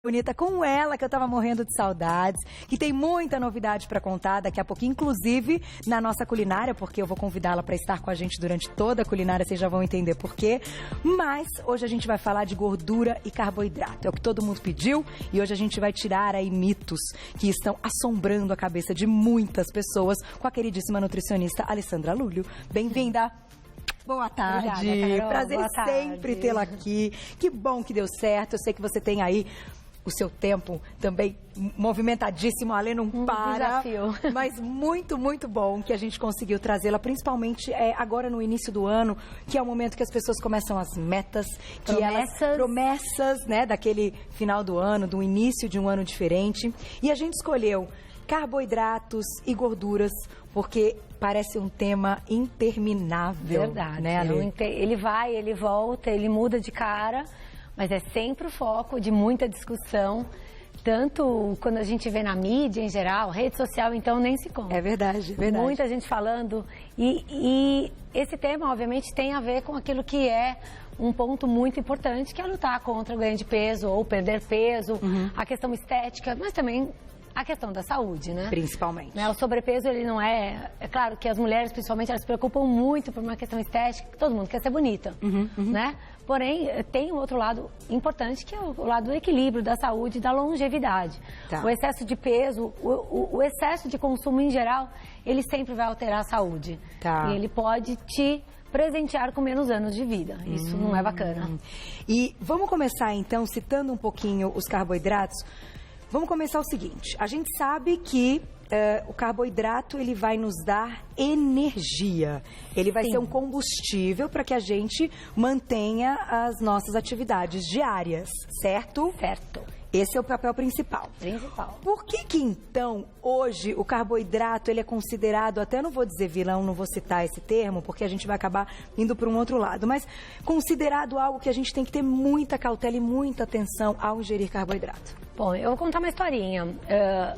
Bonita com ela, que eu tava morrendo de saudades, que tem muita novidade para contar daqui a pouquinho, inclusive na nossa culinária, porque eu vou convidá-la para estar com a gente durante toda a culinária, vocês já vão entender por quê. Mas hoje a gente vai falar de gordura e carboidrato, é o que todo mundo pediu, e hoje a gente vai tirar aí mitos que estão assombrando a cabeça de muitas pessoas com a queridíssima nutricionista Alessandra Lúlio. Bem-vinda! Boa tarde, obrigada, Carol. Prazer Boa sempre tê-la aqui. Que bom que deu certo, eu sei que você tem aí o seu tempo também movimentadíssimo, a Lê não para, desafio. Mas muito, muito bom que a gente conseguiu trazê-la, principalmente agora no início do ano, que é o momento que as pessoas começam as metas, que promessas, né, daquele final do ano, do início de um ano diferente, e a gente escolheu carboidratos e gorduras, porque parece um tema interminável. Verdade, né, Ale? Ele vai, ele volta, ele muda de cara, mas é sempre o foco de muita discussão, tanto quando a gente vê na mídia em geral, rede social, então nem se conta. É verdade, é verdade. Muita gente falando, e esse tema, obviamente, tem a ver com aquilo que é um ponto muito importante, que é lutar contra o ganho de peso ou perder peso, a questão estética, mas também a questão da saúde, né? Principalmente. O sobrepeso, ele não é... É claro que as mulheres, principalmente, elas se preocupam muito por uma questão estética, que todo mundo quer ser bonita, né? Porém, tem um outro lado importante, que é o lado do equilíbrio, da saúde e da longevidade. Tá. O excesso de peso, o excesso de consumo em geral, ele sempre vai alterar a saúde. Tá. E ele pode te presentear com menos anos de vida. Isso não é bacana. E vamos começar, então, citando um pouquinho os carboidratos. Vamos começar o seguinte, a gente sabe que o carboidrato ele vai nos dar energia, ele vai ser um combustível para que a gente mantenha as nossas atividades diárias, certo? Certo. Esse é o papel principal. Por que então, hoje, o carboidrato ele é considerado, até não vou dizer vilão, não vou citar esse termo, porque a gente vai acabar indo para um outro lado, mas considerado algo que a gente tem que ter muita cautela e muita atenção ao ingerir carboidrato? Bom, eu vou contar uma historinha.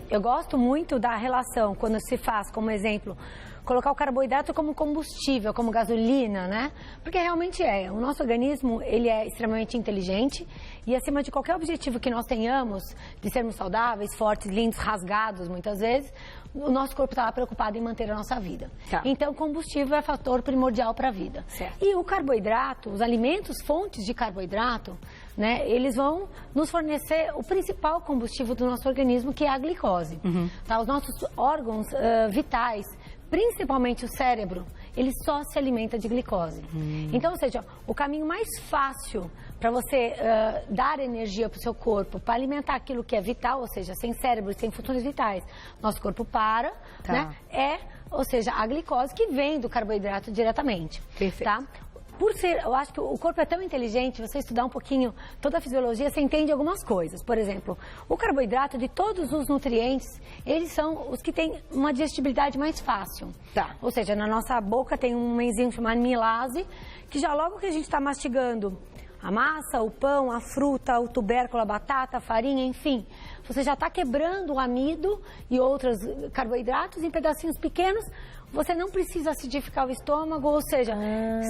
Eu gosto muito da relação, quando se faz, como exemplo, colocar o carboidrato como combustível, como gasolina, né? Porque realmente é. O nosso organismo, ele é extremamente inteligente e acima de qualquer objetivo que nós tenhamos, de sermos saudáveis, fortes, lindos, rasgados, muitas vezes, o nosso corpo está preocupado em manter a nossa vida. Tá. Então, combustível é fator primordial para a vida. Certo. E o carboidrato, os alimentos, fontes de carboidrato, né, eles vão nos fornecer o principal combustível do nosso organismo, que é a glicose. Tá? Os nossos órgãos vitais, principalmente o cérebro, ele só se alimenta de glicose. Então, ou seja, o caminho mais fácil para você dar energia para o seu corpo, para alimentar aquilo que é vital, ou seja, sem cérebro, sem funções vitais, nosso corpo para, né, ou seja, a glicose que vem do carboidrato diretamente. Perfeito. Tá? Por ser, eu acho que o corpo é tão inteligente, você estudar um pouquinho toda a fisiologia, você entende algumas coisas. Por exemplo, o carboidrato, de todos os nutrientes, eles são os que têm uma digestibilidade mais fácil. Tá. Ou seja, na nossa boca tem um enzima chamado amilase, que já logo que a gente está mastigando a massa, o pão, a fruta, o tubérculo, a batata, a farinha, enfim, você já está quebrando o amido e outros carboidratos em pedacinhos pequenos. Você não precisa acidificar o estômago, ou seja,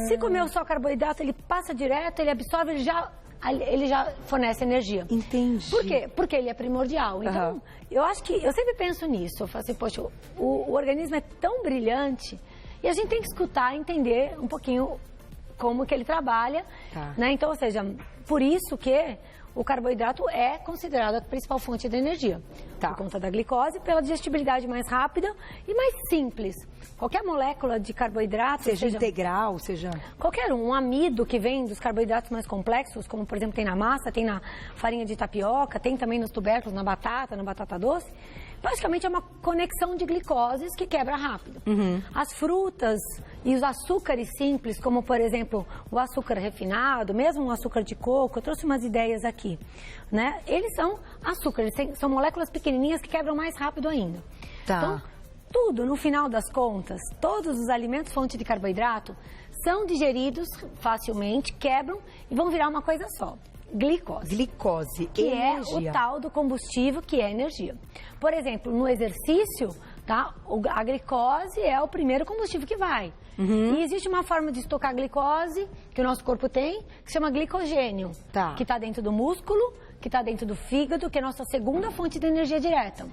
se comer só carboidrato, ele passa direto, ele absorve, ele já fornece energia. Entendi. Por quê? Porque ele é primordial. Então, eu acho que, eu sempre penso nisso, eu falo assim, poxa, o organismo é tão brilhante e a gente tem que escutar, entender um pouquinho como que ele trabalha, né? Então, ou seja, por isso que o carboidrato é considerado a principal fonte de energia. Por conta da glicose, pela digestibilidade mais rápida e mais simples. Qualquer molécula de carboidrato... Seja integral, seja... Qualquer um amido que vem dos carboidratos mais complexos, como por exemplo tem na massa, tem na farinha de tapioca, tem também nos tubérculos, na batata doce, basicamente é uma conexão de glicoses que quebra rápido. As frutas e os açúcares simples, como por exemplo o açúcar refinado, mesmo o açúcar de coco, eu trouxe umas ideias aqui, né? Eles são açúcares, são moléculas pequenininhas que quebram mais rápido ainda. Então, tudo, no final das contas, todos os alimentos fonte de carboidrato são digeridos facilmente, quebram e vão virar uma coisa só. Glicose. Glicose, que energia. É o tal do combustível, que é energia. Por exemplo, no exercício, tá? A glicose é o primeiro combustível que vai. E existe uma forma de estocar glicose que o nosso corpo tem, que se chama glicogênio, que está dentro do músculo, que está dentro do fígado, que é a nossa segunda fonte de energia direta.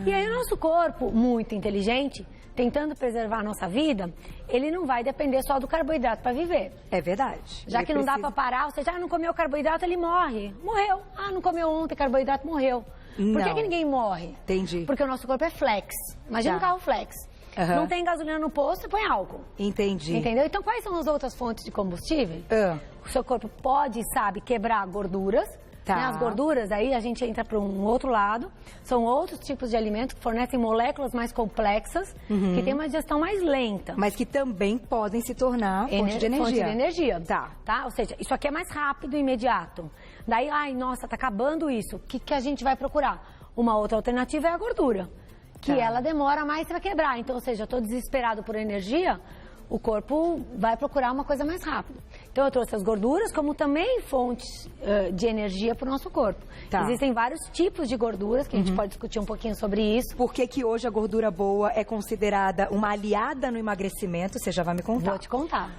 E aí o nosso corpo, muito inteligente, tentando preservar a nossa vida, ele não vai depender só do carboidrato para viver. É verdade. Já que não dá para parar, ou seja, não comeu carboidrato, ele morre. Morreu. Não comeu ontem carboidrato, morreu. Por que ninguém morre? Entendi. Porque o nosso corpo é flex. Imagina um carro flex. Não tem gasolina no posto, põe álcool. Entendi. Entendeu? Então, quais são as outras fontes de combustível? O seu corpo pode, sabe, quebrar gorduras. Né? As gorduras, aí a gente entra para um outro lado. São outros tipos de alimentos que fornecem moléculas mais complexas, que têm uma digestão mais lenta. Mas que também podem se tornar fonte de energia. Fonte de energia. Tá? Ou seja, isso aqui é mais rápido e imediato. Daí, nossa, tá acabando isso. O que a gente vai procurar? Uma outra alternativa é a gordura. Que ela demora mais para quebrar. Então, ou seja, eu estou desesperado por energia, o corpo vai procurar uma coisa mais rápida. Então, eu trouxe as gorduras como também fontes de energia para o nosso corpo. Existem vários tipos de gorduras, que a gente pode discutir um pouquinho sobre isso. Por que hoje a gordura boa é considerada uma aliada no emagrecimento? Você já vai me contar. Vou te contar.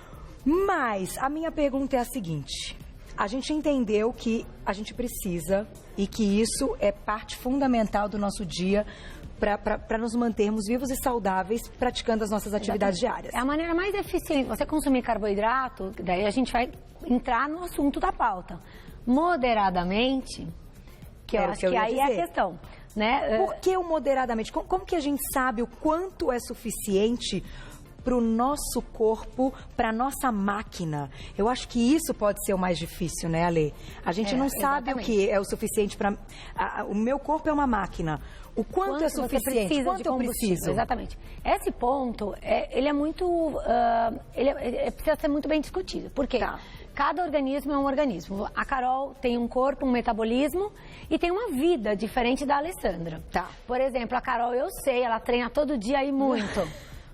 Mas a minha pergunta é a seguinte. A gente entendeu que a gente precisa e que isso é parte fundamental do nosso dia para nos mantermos vivos e saudáveis praticando as nossas atividades diárias. É a maneira mais eficiente. Você consumir carboidrato, daí a gente vai entrar no assunto da pauta. Moderadamente, que eu acho que aí é a questão. Né? Por que o moderadamente? Como que a gente sabe o quanto é suficiente para o nosso corpo, para a nossa máquina? Eu acho que isso pode ser o mais difícil, né, Ale? A gente não sabe o que é o suficiente para... O meu corpo é uma máquina. O quanto é suficiente? Quanto eu preciso? Exatamente. Esse ponto, ele é muito... precisa ser muito bem discutido. Por quê? Cada organismo é um organismo. A Carol tem um corpo, um metabolismo e tem uma vida diferente da Alessandra. Por exemplo, a Carol, eu sei, ela treina todo dia e muito.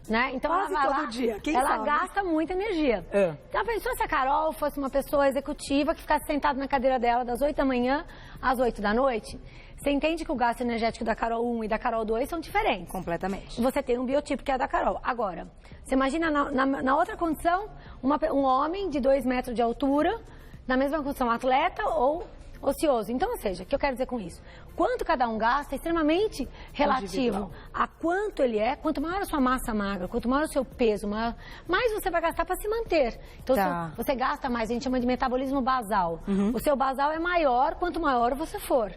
Né? Então quase ela vai todo lá, dia. Quem ela sabe? gasta muita energia. Então pensou se a Carol fosse uma pessoa executiva que ficasse sentada na cadeira dela das 8 da manhã às 8 da noite? Você entende que o gasto energético da Carol 1 e da Carol 2 são diferentes. Completamente. Você tem um biotipo que é da Carol. Agora, você imagina na outra condição, um homem de 2 metros de altura, na mesma condição, atleta ou ocioso. Então, ou seja, o que eu quero dizer com isso? Quanto cada um gasta é extremamente relativo a quanto ele é. Quanto maior a sua massa magra, quanto maior o seu peso, mais você vai gastar para se manter. Então, você gasta mais, a gente chama de metabolismo basal. O seu basal é maior quanto maior você for.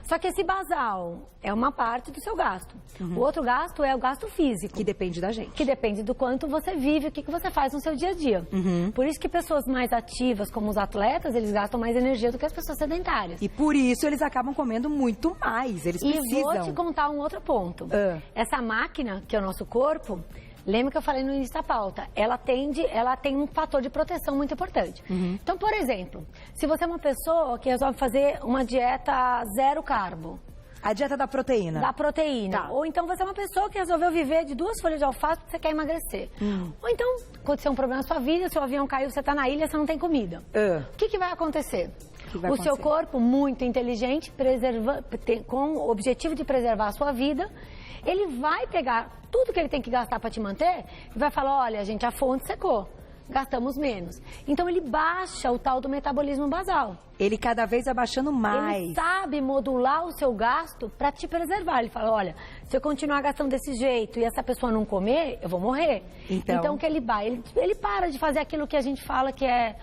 Só que esse basal é uma parte do seu gasto. O outro gasto é o gasto físico. Que depende da gente. Que depende do quanto você vive, o que você faz no seu dia a dia. Por isso que pessoas mais ativas, como os atletas, eles gastam mais energia do que as pessoas sedentárias. E por isso eles acabam comendo muito mais. Eles precisam. E vou te contar um outro ponto. Essa máquina, que é o nosso corpo... Lembra que eu falei no início da pauta? Ela tem um fator de proteção muito importante. Então, por exemplo, se você é uma pessoa que resolve fazer uma dieta zero carbo. A dieta da proteína. Da proteína. Ou então você é uma pessoa que resolveu viver de 2 folhas de alface porque você quer emagrecer. Ou então, aconteceu um problema na sua vida, seu avião caiu, você está na ilha, você não tem comida. O que vai acontecer? Seu corpo, muito inteligente, com o objetivo de preservar a sua vida, ele vai pegar tudo que ele tem que gastar para te manter e vai falar, olha, gente, a fonte secou, gastamos menos. Então, ele baixa o tal do metabolismo basal. Ele cada vez vai baixando mais. Ele sabe modular o seu gasto para te preservar. Ele fala, olha, se eu continuar gastando desse jeito e essa pessoa não comer, eu vou morrer. Então que ele para de fazer aquilo que a gente fala que é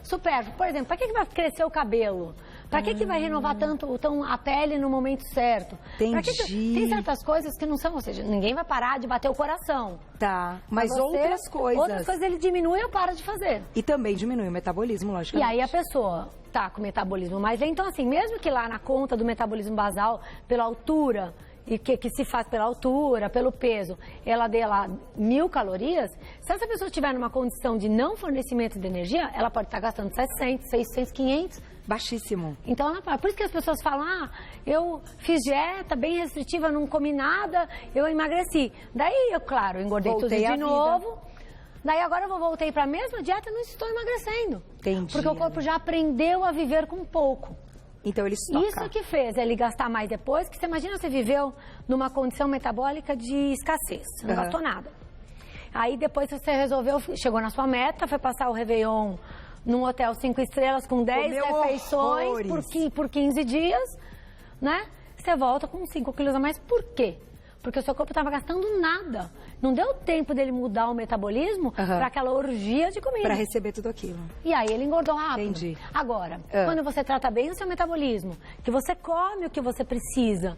supérfluo. Por exemplo, para que vai crescer o cabelo? Para que vai renovar tanto a pele no momento certo? Entendi. Tem certas coisas que não são, ou seja, ninguém vai parar de bater o coração. Mas outras coisas ele diminui ou para de fazer. E também diminui o metabolismo, logicamente. E aí a pessoa tá com o metabolismo mais lento. Então, assim, mesmo que lá na conta do metabolismo basal, pela altura, e que se faz pela altura, pelo peso, ela dê lá 1.000 calorias, se essa pessoa estiver numa condição de não fornecimento de energia, ela pode estar gastando 700, 600, 500. Baixíssimo. Então, por isso que as pessoas falam, eu fiz dieta bem restritiva, não comi nada, eu emagreci. Daí, eu engordei tudo de novo. Daí agora eu voltei para a mesma dieta e não estou emagrecendo. Entendi. Porque o corpo já aprendeu a viver com pouco. Então ele estoca. Isso que fez ele gastar mais depois, que você imagina, você viveu numa condição metabólica de escassez, você não gastou nada. Aí depois você chegou na sua meta, foi passar o Réveillon num hotel 5 estrelas com 10 refeições por 15 dias, né? Você volta com 5 quilos a mais. Por quê? Porque o seu corpo estava gastando nada. Não deu tempo dele mudar o metabolismo para aquela orgia de comida. Para receber tudo aquilo. E aí ele engordou rápido. Entendi. Agora, quando você trata bem o seu metabolismo, que você come o que você precisa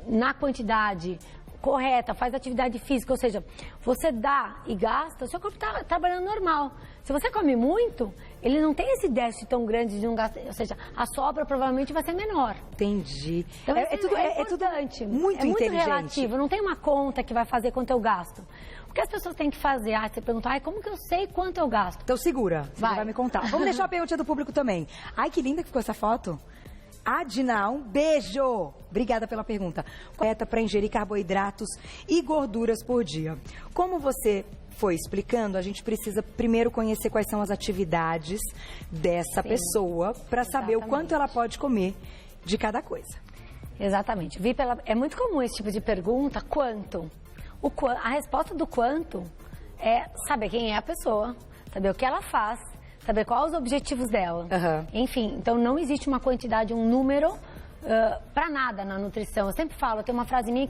na quantidade correta, faz atividade física, ou seja, você dá e gasta, o seu corpo está trabalhando normal. Se você come muito, ele não tem esse déficit tão grande de não gastar, ou seja, a sobra provavelmente vai ser menor. Entendi. Então, é tudo muito inteligente. Muito relativo, não tem uma conta que vai fazer quanto eu gasto. O que as pessoas têm que fazer? Você pergunta, como que eu sei quanto eu gasto? Então segura, você vai me contar. Vamos deixar a pergunta do público também. Ai, que linda que ficou essa foto. Adina, um beijo! Obrigada pela pergunta. Correta para ingerir carboidratos e gorduras por dia. Como você foi explicando, a gente precisa primeiro conhecer quais são as atividades dessa pessoa para saber o quanto ela pode comer de cada coisa. Exatamente. É muito comum esse tipo de pergunta, quanto? A resposta do quanto é saber quem é a pessoa, saber o que ela faz, saber quais os objetivos dela. Enfim, então não existe uma quantidade, um número para nada na nutrição. Eu sempre falo, tem uma frase minha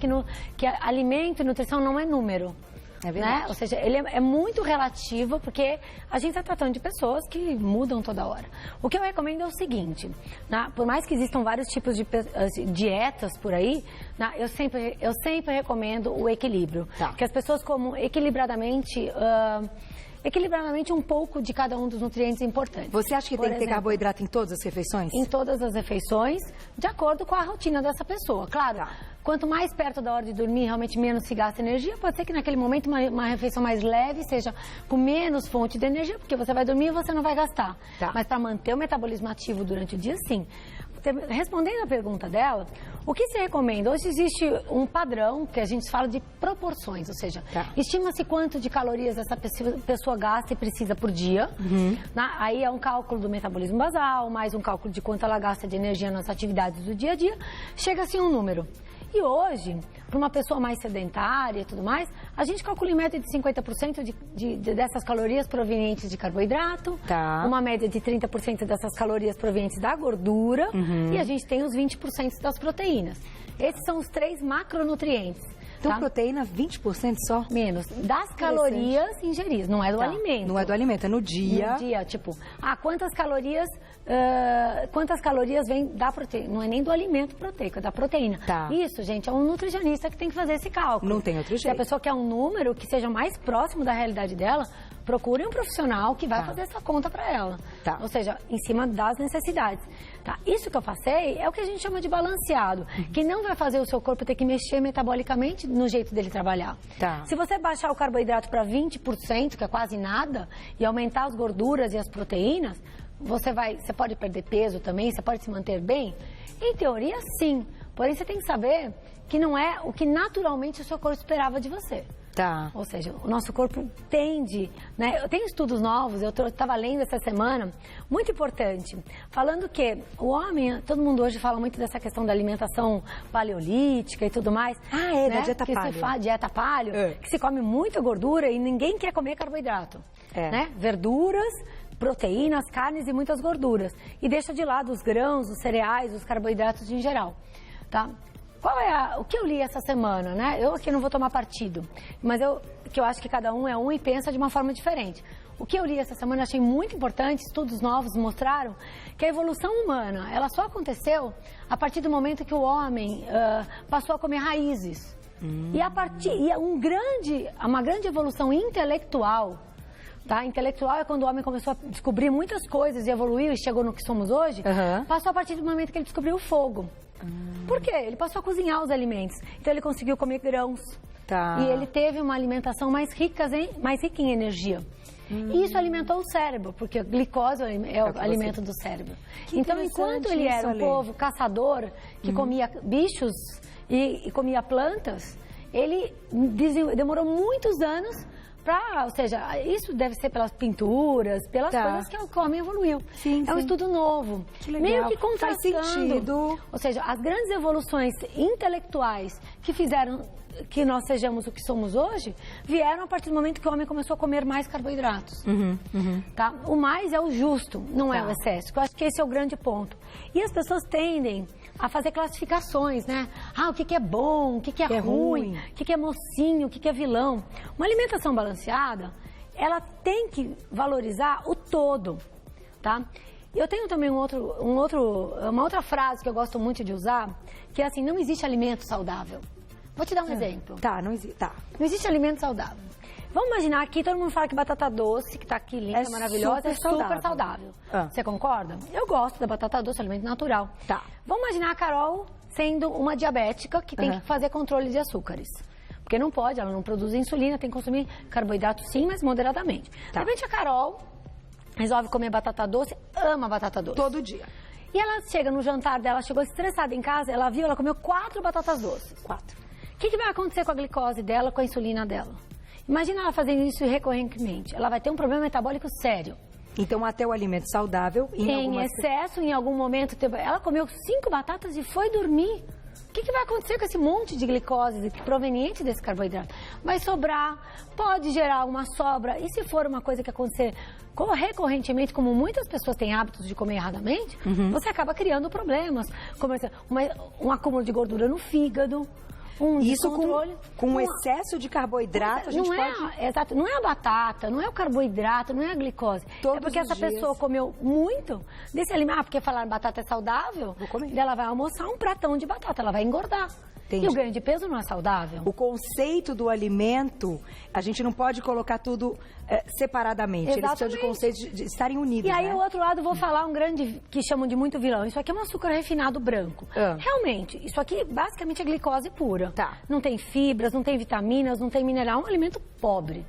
que alimento e nutrição não é número. É verdade. Né? Ou seja, ele é muito relativo porque a gente está tratando de pessoas que mudam toda hora. O que eu recomendo é o seguinte, né? Por mais que existam vários tipos de dietas por aí, né? eu sempre recomendo o equilíbrio. Que as pessoas comam equilibradamente um pouco de cada um dos nutrientes importantes. Você acha que tem que ter carboidrato em todas as refeições? Em todas as refeições, de acordo com a rotina dessa pessoa. Claro, quanto mais perto da hora de dormir, realmente menos se gasta energia. Pode ser que naquele momento uma refeição mais leve seja com menos fonte de energia, porque você vai dormir e você não vai gastar. Mas para manter o metabolismo ativo durante o dia, sim. Respondendo a pergunta dela, o que se recomenda? Hoje existe um padrão que a gente fala de proporções, ou seja, estima-se quanto de calorias essa pessoa gasta e precisa por dia. Aí é um cálculo do metabolismo basal, mais um cálculo de quanto ela gasta de energia nas atividades do dia a dia, chega-se a um número. E hoje, para uma pessoa mais sedentária e tudo mais, a gente calcula em média de 50% dessas calorias provenientes de carboidrato, uma média de 30% dessas calorias provenientes da gordura e a gente tem os 20% das proteínas. Esses são os 3 macronutrientes. Então, proteína 20% só? Menos. Das calorias ingeridas, não é do alimento. Não é do alimento, é no dia. No dia, tipo, quantas calorias vem da proteína? Não é nem do alimento proteico, é da proteína. Isso, gente, é um nutricionista que tem que fazer esse cálculo. Não tem outro jeito. Se a pessoa quer um número que seja mais próximo da realidade dela, procure um profissional que vai fazer essa conta para ela. Ou seja, em cima das necessidades. Isso que eu passei é o que a gente chama de balanceado, que não vai fazer o seu corpo ter que mexer metabolicamente no jeito dele trabalhar. Se você baixar o carboidrato para 20%, que é quase nada, e aumentar as gorduras e as proteínas, você pode perder peso também, você pode se manter bem? Em teoria, sim. Porém, você tem que saber que não é o que naturalmente o seu corpo esperava de você. Ou seja, o nosso corpo tende, né? Eu tenho estudos novos, eu estava lendo essa semana, muito importante, falando que o homem, todo mundo hoje fala muito dessa questão da alimentação paleolítica e tudo mais. Da dieta paleo. Se faz dieta paleo, que se come muita gordura e ninguém quer comer carboidrato. Né? Verduras, proteínas, carnes e muitas gorduras. E deixa de lado os grãos, os cereais, os carboidratos em geral. O que eu li essa semana, né? Eu aqui não vou tomar partido, mas eu acho que cada um é um e pensa de uma forma diferente. O que eu li essa semana eu achei muito importante, estudos novos mostraram que a evolução humana, ela só aconteceu a partir do momento que o homem passou a comer raízes. E uma grande evolução intelectual. Intelectual é quando o homem começou a descobrir muitas coisas e evoluiu e chegou no que somos hoje, passou a partir do momento que ele descobriu o fogo. Por quê? Ele passou a cozinhar os alimentos. Então ele conseguiu comer grãos. E ele teve uma alimentação mais rica em energia. E isso alimentou o cérebro, porque a glicose é o alimento do cérebro. Então, enquanto ele era um povo caçador, que comia bichos e comia plantas, ele demorou muitos anos Ou seja, isso deve ser pelas pinturas, pelas coisas que o homem evoluiu. Sim, é um estudo novo. Que legal. Meio que contrastando. Faz sentido. Ou seja, as grandes evoluções intelectuais que fizeram que nós sejamos o que somos hoje, vieram a partir do momento que o homem começou a comer mais carboidratos. Tá? O mais é o justo, não é o excesso. Eu acho que esse é o grande ponto. E as pessoas tendem a fazer classificações, né? O que é bom, o que é ruim, o que é mocinho, o que é vilão. Uma alimentação balanceada, ela tem que valorizar o todo, tá? Eu tenho também uma outra frase que eu gosto muito de usar, que é assim, não existe alimento saudável. Vou te dar um exemplo. Não existe. Não existe alimento saudável. Vamos imaginar aqui, todo mundo fala que batata doce, que tá aqui linda, maravilhosa, é super saudável. Você concorda? Eu gosto da batata doce, alimento natural. Vamos imaginar a Carol sendo uma diabética que tem que fazer controle de açúcares. Porque não pode, ela não produz insulina, tem que consumir carboidrato sim, mas moderadamente. De repente a Carol resolve comer batata doce, ama batata doce. Todo dia. E ela chega no jantar dela, chegou estressada em casa, ela comeu 4 batatas doces. 4. O que vai acontecer com a glicose dela, com a insulina dela? Imagina ela fazendo isso recorrentemente. Ela vai ter um problema metabólico sério. Então, até o alimento saudável... Em excesso, em algum momento... Ela comeu 5 batatas e foi dormir. O que vai acontecer com esse monte de glicose proveniente desse carboidrato? Vai sobrar, pode gerar uma sobra. E se for uma coisa que acontecer recorrentemente, como muitas pessoas têm hábitos de comer erradamente, você acaba criando problemas. Como um acúmulo de gordura no fígado. Isso com excesso de carboidrato, a gente pode... Exato, não é a batata, não é o carboidrato, não é a glicose. É porque essa pessoa comeu muito desse alimento. Porque falaram batata é saudável, vou comer. Ela vai almoçar um pratão de batata, ela vai engordar. Entendi. E o ganho de peso não é saudável. O conceito do alimento, a gente não pode colocar tudo separadamente. Exatamente. Eles precisam de conceitos de estarem unidos. E aí, o outro lado, vou falar um grande, que chamam de muito vilão. Isso aqui é um açúcar refinado branco. Realmente, isso aqui basicamente é glicose pura. Não tem fibras, não tem vitaminas, não tem mineral. É um alimento pobre.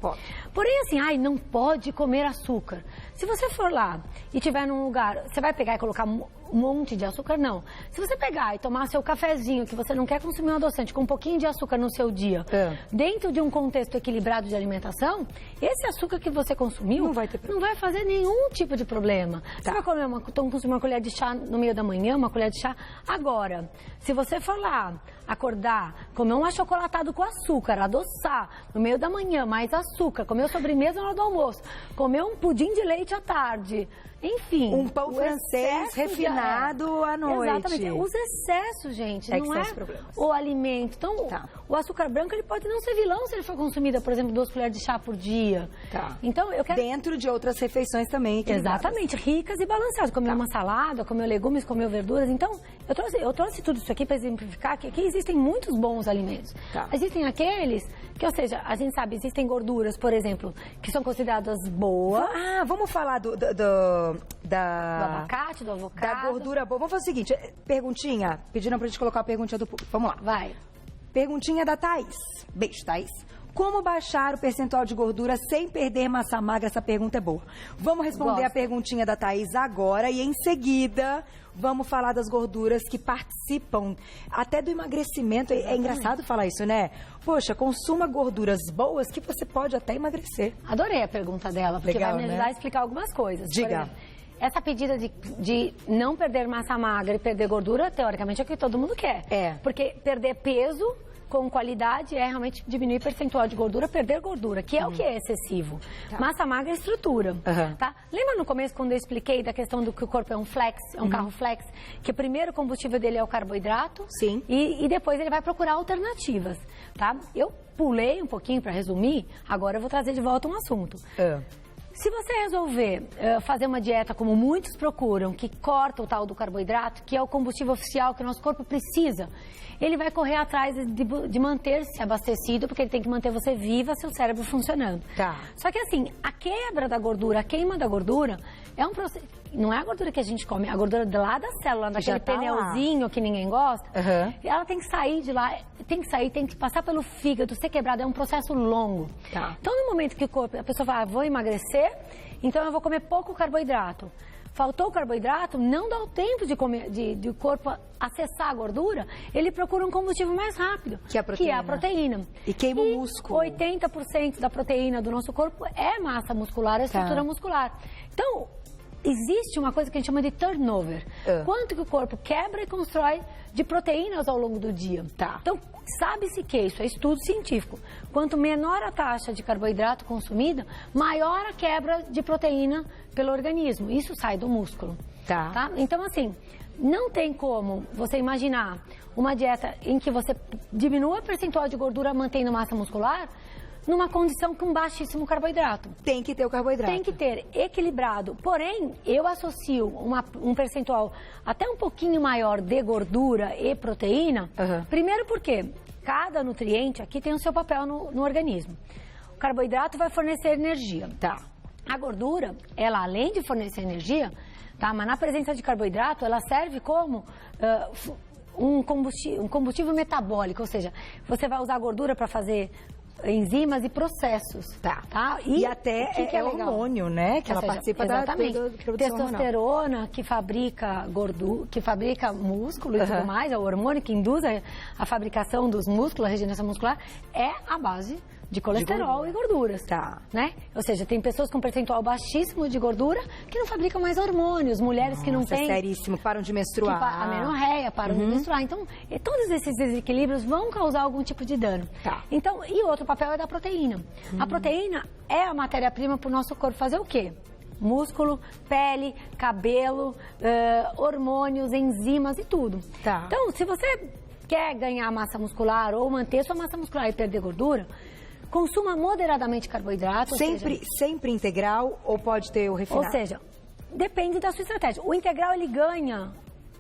Porém, assim, não pode comer açúcar. Se você for lá e estiver num lugar, você vai pegar e colocar um monte de açúcar? Não. Se você pegar e tomar seu cafezinho, que você não quer consumir um adoçante, com um pouquinho de açúcar no seu dia, dentro de um contexto equilibrado de alimentação, esse açúcar que você consumiu não vai fazer nenhum tipo de problema. Você vai consumir uma colher de chá no meio da manhã, uma colher de chá agora. Se você for lá, acordar, comer um achocolatado com açúcar, adoçar no meio da manhã, mais açúcar, comer sobremesa na hora do almoço, comer um pudim de leite à tarde, enfim. Um pão francês refinado à noite. Exatamente. Os excessos, gente, não é o alimento. Então, o açúcar branco ele pode não ser vilão se ele for consumido, por exemplo, 2 colheres de chá por dia. Então, eu quero... Dentro de outras refeições também. Exatamente, ricas e balanceadas. Comer uma salada, comer legumes, comer verduras. Então, eu trouxe tudo isso aqui para exemplificar que aqui existem muitos bons alimentos. Existem aqueles que, ou seja, a gente sabe, existem gorduras, por exemplo, que são consideradas boas. Vamos falar do abacate, do avocado. Da gordura boa. Vamos fazer o seguinte, perguntinha, pediram pra gente colocar a perguntinha do público. Vamos lá. Vai. Perguntinha da Thaís. Beijo, Thaís. Como baixar o percentual de gordura sem perder massa magra? Essa pergunta é boa. Vamos responder a perguntinha da Thaís agora e em seguida vamos falar das gorduras que participam até do emagrecimento. É engraçado falar isso, né? Poxa, consuma gorduras boas que você pode até emagrecer. Adorei a pergunta dela, porque vai me ajudar a explicar algumas coisas. Diga. Essa pedida de não perder massa magra e perder gordura, teoricamente, é o que todo mundo quer. Porque perder peso com qualidade é realmente diminuir o percentual de gordura, perder gordura, que é o que é excessivo. Massa magra é estrutura, tá? Lembra no começo quando eu expliquei da questão do que o corpo é um flex, é um carro flex, que o primeiro combustível dele é o carboidrato? Sim. E depois ele vai procurar alternativas, tá? Eu pulei um pouquinho para resumir, agora eu vou trazer de volta um assunto. Se você resolver fazer uma dieta como muitos procuram, que corta o tal do carboidrato, que é o combustível oficial que o nosso corpo precisa, ele vai correr atrás de manter-se abastecido, porque ele tem que manter você viva, seu cérebro funcionando. Só que assim, a quebra da gordura, a queima da gordura, é um processo... Não é a gordura que a gente come, é a gordura de lá da célula, daquele pneuzinho que ninguém gosta. Ela tem que sair de lá, tem que passar pelo fígado, ser quebrada, é um processo longo. Então, no momento que a pessoa fala, vou emagrecer, então eu vou comer pouco carboidrato. faltou o carboidrato, não dá o tempo de o corpo acessar a gordura, ele procura um combustível mais rápido, que é a proteína. E queima o músculo. 80% da proteína do nosso corpo é massa muscular, é estrutura muscular. Então, existe uma coisa que a gente chama de turnover. Quanto que o corpo quebra e constrói de proteínas ao longo do dia. Então, sabe-se que isso é estudo científico. Quanto menor a taxa de carboidrato consumida, maior a quebra de proteína pelo organismo. Isso sai do músculo. Tá? Então, assim, não tem como você imaginar uma dieta em que você diminua o percentual de gordura mantendo massa muscular numa condição com baixíssimo carboidrato. Tem que ter o carboidrato. Tem que ter equilibrado. Porém, eu associo um percentual até um pouquinho maior de gordura e proteína. Primeiro porque cada nutriente aqui tem o seu papel no organismo. O carboidrato vai fornecer energia. A gordura, ela além de fornecer energia, mas na presença de carboidrato, ela serve como um combustível metabólico. Ou seja, você vai usar a gordura para fazer enzimas e processos. E até é hormônio, né? Que ela participa da produção testosterona, que fabrica gordura, que fabrica músculo e tudo mais, é o hormônio que induz a fabricação dos músculos, a regeneração muscular, é a base de colesterol e gorduras, né? Ou seja, tem pessoas com percentual baixíssimo de gordura que não fabricam mais hormônios, mulheres que não têm... é seríssimo, param de menstruar. A menorreia, param de menstruar. Então, todos esses desequilíbrios vão causar algum tipo de dano. Então, e outro papel é da proteína. A proteína é a matéria-prima para o nosso corpo fazer o quê? Músculo, pele, cabelo, hormônios, enzimas e tudo. Então, se você quer ganhar massa muscular ou manter sua massa muscular e perder gordura, consuma moderadamente carboidrato. Sempre integral ou pode ter o refinado? Ou seja, depende da sua estratégia. O integral, ele ganha,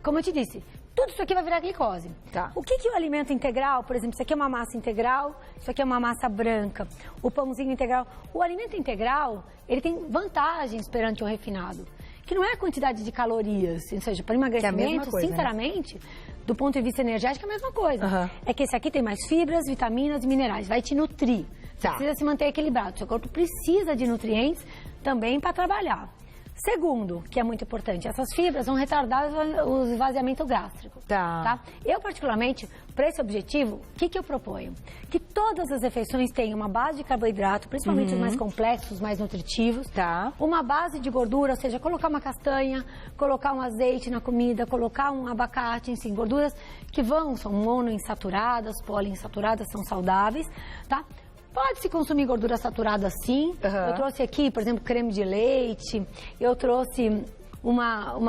como eu te disse, tudo isso aqui vai virar glicose. O que é o alimento integral? Por exemplo, isso aqui é uma massa integral, isso aqui é uma massa branca, o pãozinho integral. O alimento integral, ele tem vantagens perante o refinado, que não é a quantidade de calorias, ou seja, para emagrecimento, sinceramente, do ponto de vista energético, é a mesma coisa. É que esse aqui tem mais fibras, vitaminas e minerais, vai te nutrir. Você precisa se manter equilibrado. Seu corpo precisa de nutrientes também para trabalhar. Segundo, que é muito importante, essas fibras vão retardar o esvaziamento gástrico. Eu, particularmente, para esse objetivo, o que eu proponho? Que todas as refeições tenham uma base de carboidrato, principalmente os mais complexos, os mais nutritivos. Uma base de gordura, ou seja, colocar uma castanha, colocar um azeite na comida, colocar um abacate, enfim, gorduras que são monoinsaturadas, poliinsaturadas, são saudáveis, Pode-se consumir gordura saturada sim. Eu trouxe aqui, por exemplo, creme de leite. Eu trouxe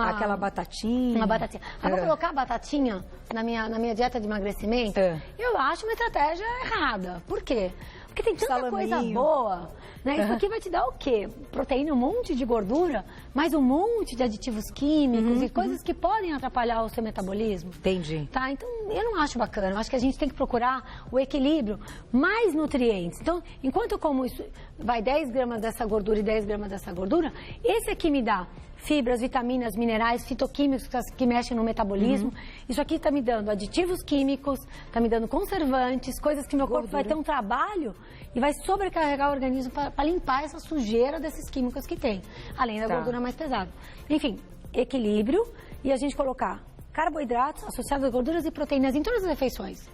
aquela batatinha. Uma batatinha. Vou colocar batatinha na minha dieta de emagrecimento? Eu acho uma estratégia errada. Por quê? Porque tem tanta coisa boa, né? Isso aqui vai te dar o quê? Proteína, um monte de gordura, mais um monte de aditivos químicos e coisas que podem atrapalhar o seu metabolismo. Entendi. Então, eu não acho bacana. Eu acho que a gente tem que procurar o equilíbrio, mais nutrientes. Então, enquanto eu como isso, vai 10 gramas dessa gordura e 10 gramas dessa gordura, esse aqui me dá fibras, vitaminas, minerais, fitoquímicos que mexem no metabolismo. Isso aqui está me dando aditivos químicos, está me dando conservantes, coisas que meu corpo vai ter um trabalho e vai sobrecarregar o organismo para limpar essa sujeira desses químicos que tem, além da gordura mais pesada. Enfim, equilíbrio e a gente colocar carboidratos associados a gorduras e proteínas em todas as refeições.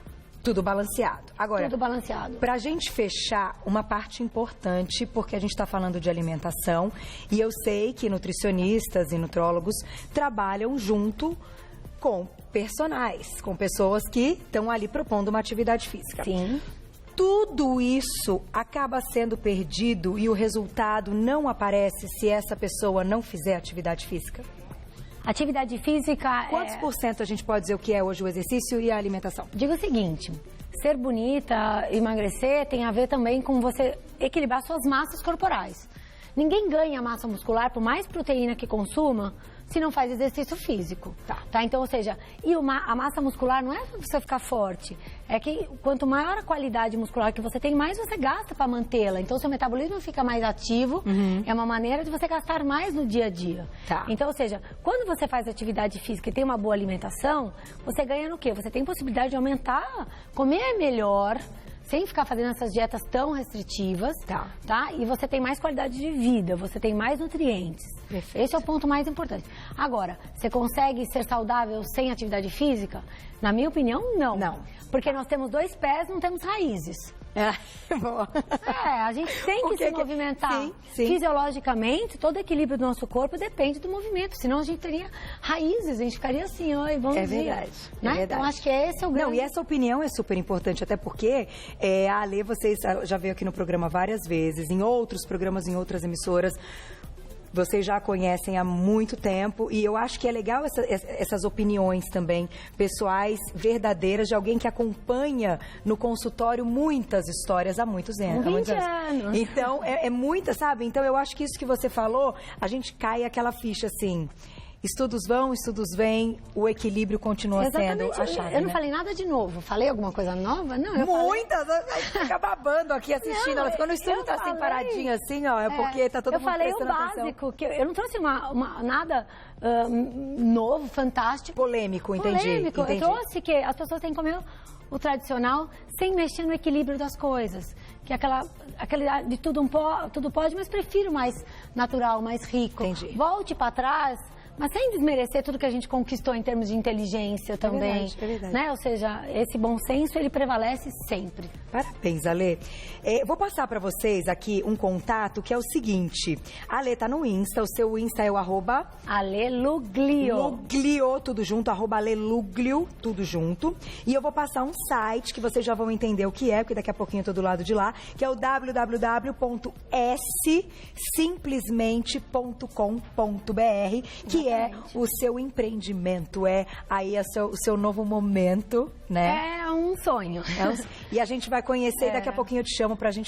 Tudo balanceado. Agora, tudo balanceado. Pra gente fechar, uma parte importante, porque a gente está falando de alimentação, e eu sei que nutricionistas e nutrólogos trabalham junto com personagens, com pessoas que estão ali propondo uma atividade física. Sim. Tudo isso acaba sendo perdido e o resultado não aparece se essa pessoa não fizer atividade física? Atividade física Quantos por cento a gente pode dizer o que é hoje o exercício e a alimentação? Digo o seguinte, ser bonita, emagrecer tem a ver também com você equilibrar suas massas corporais. Ninguém ganha massa muscular, por mais proteína que consuma, se não faz exercício físico. Então, ou seja, a massa muscular não é para você ficar forte, é que quanto maior a qualidade muscular que você tem, mais você gasta para mantê-la. Então, seu metabolismo fica mais ativo, é uma maneira de você gastar mais no dia a dia. Então, ou seja, quando você faz atividade física e tem uma boa alimentação, você ganha no quê? Você tem possibilidade de aumentar, comer melhor, sem ficar fazendo essas dietas tão restritivas, tá? E você tem mais qualidade de vida, você tem mais nutrientes. Perfeito. Esse é o ponto mais importante. Agora, você consegue ser saudável sem atividade física? Na minha opinião, não. Não. Porque nós temos 2 pés, não temos raízes. Boa. A gente tem que se movimentar. Sim. Fisiologicamente, todo o equilíbrio do nosso corpo depende do movimento. Senão a gente teria raízes, a gente ficaria assim, oi, bom dia. É verdade. Então acho que esse é o grande... Não, e essa opinião é super importante, até porque a Ale, vocês já veio aqui no programa várias vezes, em outros programas, em outras emissoras. Vocês já conhecem há muito tempo e eu acho que é legal essas opiniões também pessoais, verdadeiras, de alguém que acompanha no consultório muitas histórias há muitos anos. 20 anos. Então, é muita, sabe? Então, eu acho que isso que você falou, a gente cai aquela ficha assim... Estudos vão, estudos vêm, o equilíbrio continua sendo a chave. Eu não falei nada de novo. Falei alguma coisa nova? Não, Muitas! A gente fica babando aqui assistindo elas. Quando o estudo tá assim paradinho assim, ó, é porque tá todo mundo prestando atenção. Eu falei o básico, que eu não trouxe nada novo, fantástico. Polêmico, entendi. Eu trouxe que as pessoas têm que comer o tradicional sem mexer no equilíbrio das coisas. Que aquela de tudo pode, mas prefiro mais natural, mais rico. Entendi. Volte para trás. Mas sem desmerecer tudo que a gente conquistou em termos de inteligência também. É verdade. Né? Ou seja, esse bom senso, ele prevalece sempre. Parabéns, Ale. Vou passar para vocês aqui um contato que é o seguinte. A Ale tá no Insta, o seu Insta é o @aleluglio. Luglio, tudo junto, @aleluglio, tudo junto. E eu vou passar um site que vocês já vão entender o que é, porque daqui a pouquinho eu tô do lado de lá, que é o www.ssimplesmente.com.br, que é o seu empreendimento, aí o seu novo momento, né? É um sonho. E a gente vai conhecer, daqui a pouquinho eu te chamo pra gente